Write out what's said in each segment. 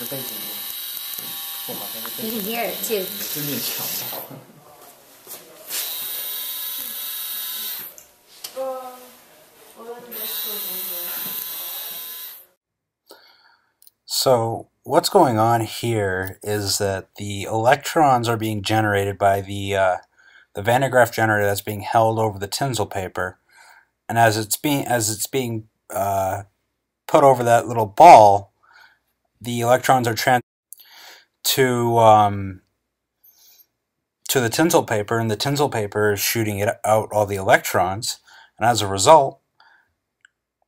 You can hear it too. So what's going on here is that the electrons are being generated by the Van de Graaff generator that's being held over the tinsel paper, and as it's being put over that little ball, the electrons are transferred to the tinsel paper, and the tinsel paper is shooting out all the electrons, and as a result,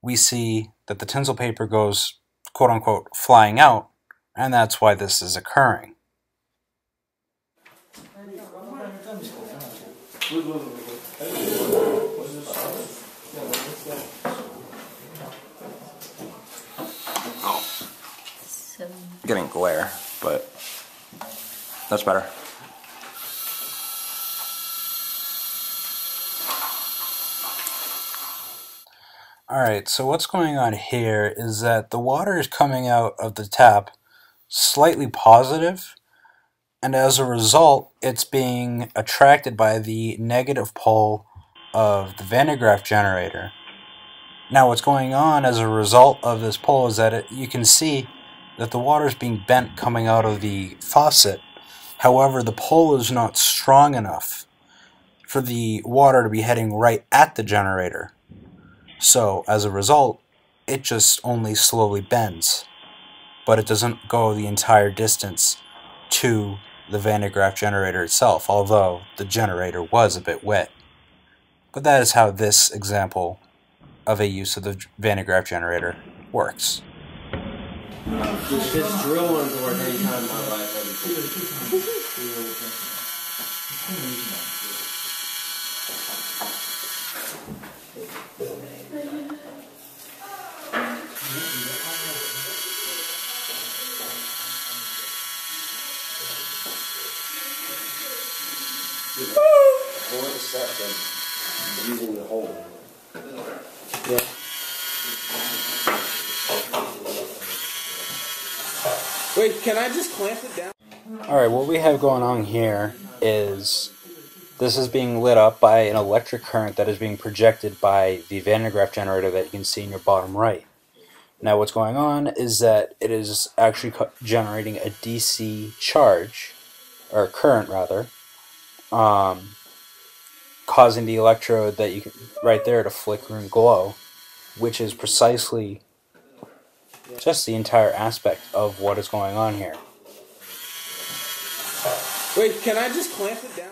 we see that the tinsel paper goes quote-unquote flying out, and that's why this is occurring. Getting glare, but that's better. Alright, so what's going on here is that the water is coming out of the tap slightly positive, and as a result, it's being attracted by the negative pole of the Van de Graaff generator. Now what's going on as a result of this pole is that you can see that the water is being bent coming out of the faucet. However, the pole is not strong enough for the water to be heading right at the generator. So, as a result, it just only slowly bends, but it doesn't go the entire distance to the Van de Graaff generator itself, although the generator was a bit wet. But that is how this example of a use of the Van de Graaff generator works. Just drill one door any time in my life, that'd be cool. Four steps of using the hole. Yeah. Wait, can I just clamp it down? Alright, what we have going on here is this is being lit up by an electric current that is being projected by the Van de Graaff generator that you can see in your bottom right. Now what's going on is that it is actually generating a DC charge, or current rather, causing the electrode that you can right there to flicker and glow, which is precisely just the entire aspect of what is going on here. Wait, can I just clamp it down?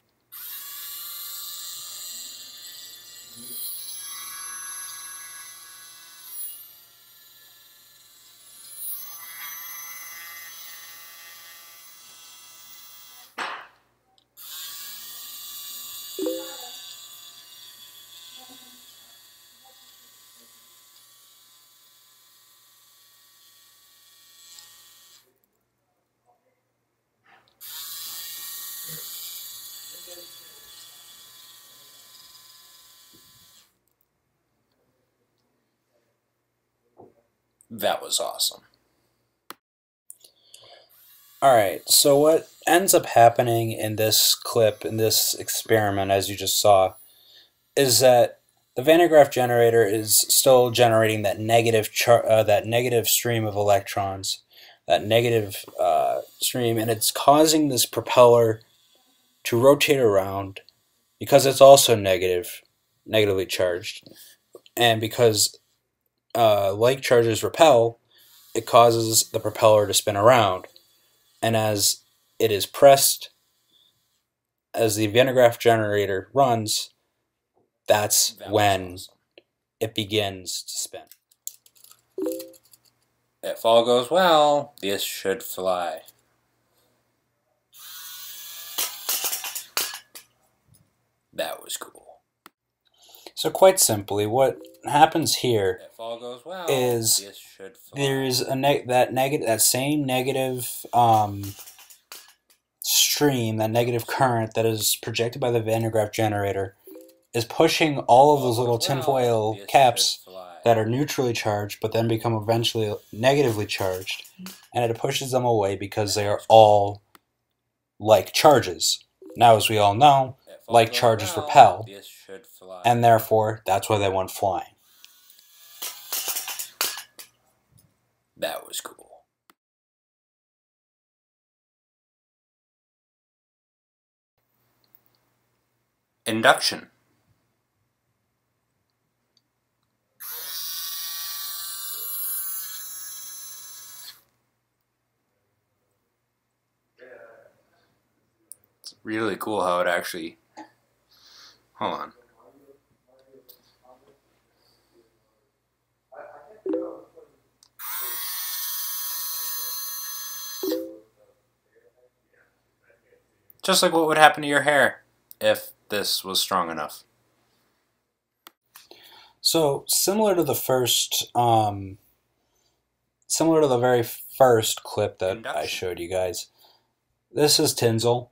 That was awesome. Alright, so what ends up happening in this clip, in this experiment, as you just saw, is that the Van de Graaff generator is still generating that negative stream of electrons, that negative stream, and it's causing this propeller to rotate around because it's also negatively charged, and because like charges repel, it causes the propeller to spin around, and as it is pressed, as the Van de Graaff generator runs, that's when it begins to spin. If all goes well, this should fly. That was cool. So quite simply, what happens here if all goes well, is this should fly. there is that same negative stream, that negative current that is projected by the Van de Graaff generator, is pushing all of those little tinfoil caps that are neutrally charged, but then become eventually negatively charged, and it pushes them away because they are all like charges. Now, as we all know, like charges repel, and therefore that's why they went flying. That was cool. Induction. It's really cool how it actually... Hold on. Just like what would happen to your hair if this was strong enough. So, similar to the very first clip that I showed you guys, this is tinsel,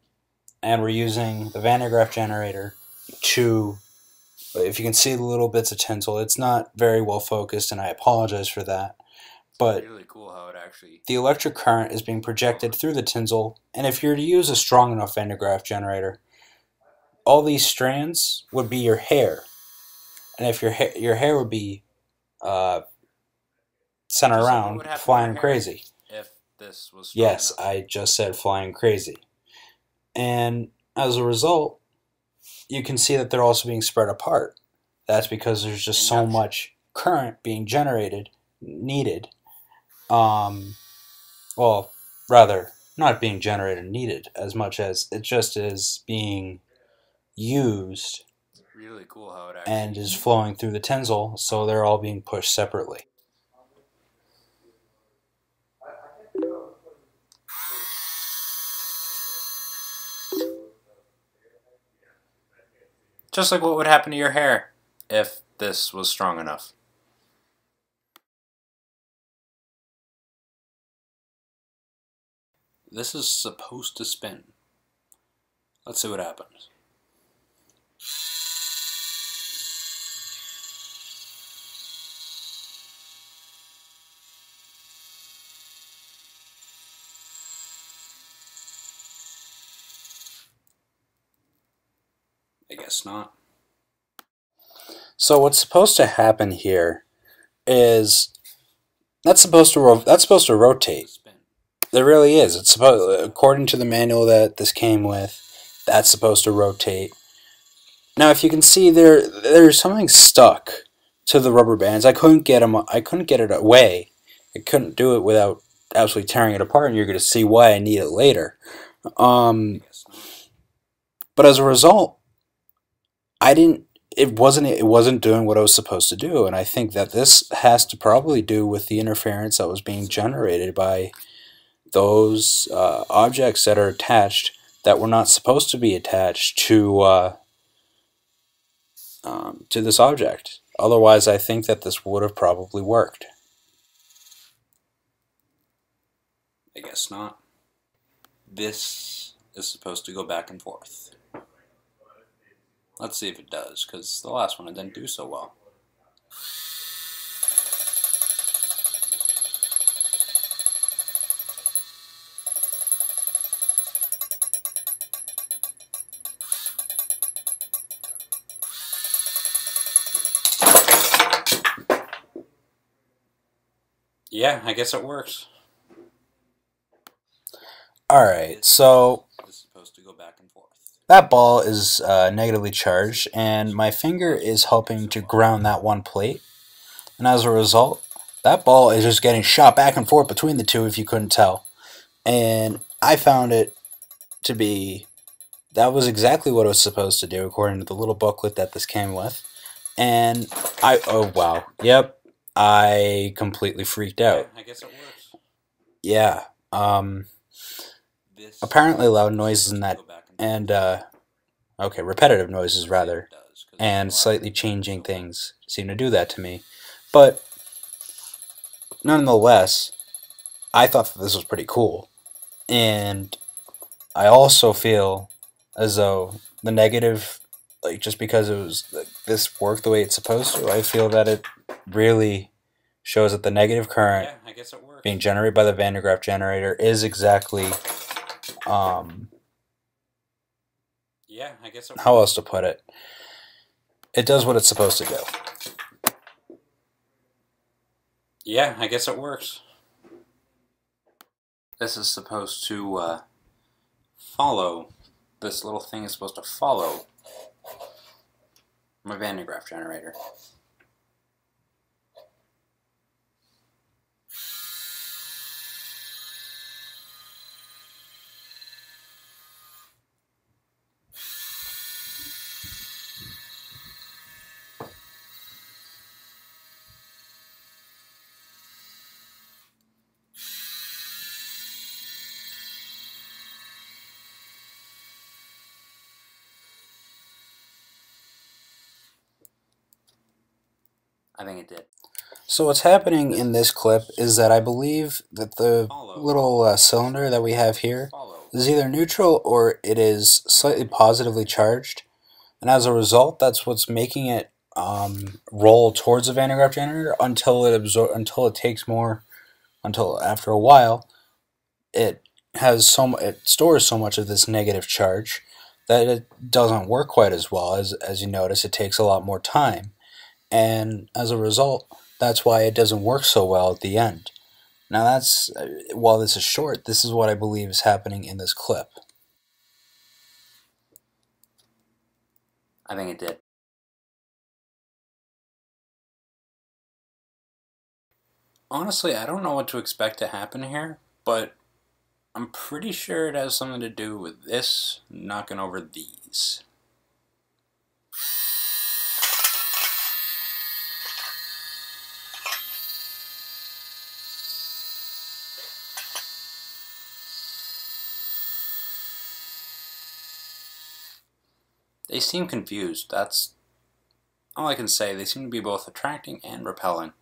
and we're using the Graaf Generator to, if you can see the little bits of tinsel, it's not very well focused, and I apologize for that, but really cool how it actually... the electric current is being projected through the tinsel, and if you're to use a strong enough Graaf Generator, all these strands would be your hair, and if your hair would be sent around flying crazy. If this was yes, enough. I just said flying crazy. And as a result, you can see that they're also being spread apart. That's because there's just so much current being needed. Well, rather, not being needed as much as it just is being used. It's really cool how it actually... and is flowing through the tinsel, so they're all being pushed separately. Just like what would happen to your hair if this was strong enough. This is supposed to spin. Let's see what happens. I guess not. So what's supposed to happen here is that's supposed to rotate. There really is. It's supposed, according to the manual that this came with, that's supposed to rotate. Now, if you can see, there's something stuck to the rubber bands. I couldn't get it away. I couldn't do it without absolutely tearing it apart, and you're going to see why I need it later. But as a result, it wasn't doing what it was supposed to do, and I think that this has to probably do with the interference that was being generated by those objects that are attached that were not supposed to be attached to this object. Otherwise, I think that this would have probably worked. I guess not. This is supposed to go back and forth. Let's see if it does, because the last one it didn't do so well. Yeah, I guess it works. Alright, so that ball is negatively charged, and my finger is helping to ground that one plate. And as a result, that ball is just getting shot back and forth between the two, if you couldn't tell. And I found it to be, that was exactly what it was supposed to do, according to the little booklet that this came with. And oh wow, yep, I completely freaked out. I guess it works. Yeah, apparently loud noises in that, and okay, repetitive noises rather, and slightly changing things seem to do that to me. But nonetheless, I thought that this was pretty cool, and I also feel as though the negative, like just because it was this worked the way it's supposed to, I feel that it really shows that the negative current being generated by the Graaf generator is exactly, how else to put it? It does what it's supposed to do. Yeah, I guess it works. This is supposed to follow. This little thing is supposed to follow my Graaf generator. I think it did. So what's happening in this clip is that I believe that the little cylinder that we have here is either neutral or it is slightly positively charged, and as a result, that's what's making it roll towards the Graaf generator until it takes more, until after a while it stores so much of this negative charge that it doesn't work quite as well. As you notice, it takes a lot more time. And as a result, that's why it doesn't work so well at the end. Now that's, while this is short, this is what I believe is happening in this clip. I think it did. Honestly, I don't know what to expect to happen here, but I'm pretty sure it has something to do with this knocking over these. They seem confused. That's all I can say. They seem to be both attracting and repelling.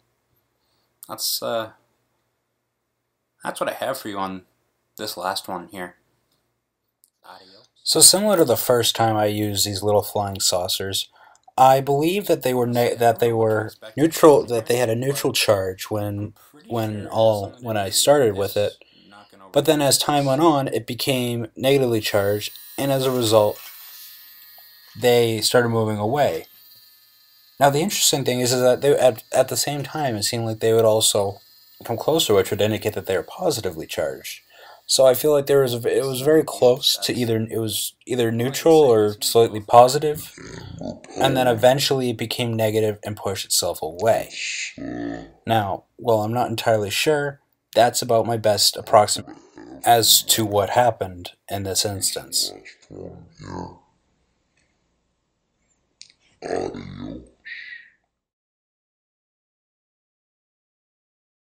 That's what I have for you on this last one here. So similar to the first time I used these little flying saucers, I believe that they were neutral. That they had a neutral charge when I started with it. But then as time went on, it became negatively charged, and as a result, they started moving away. Now the interesting thing is that they, at the same time, it seemed like they would also come closer, which would indicate that they were positively charged. So I feel like it was very close to either neutral or slightly positive, and then eventually it became negative and pushed itself away. Now, well, I'm not entirely sure. That's about my best approximate as to what happened in this instance. Audio.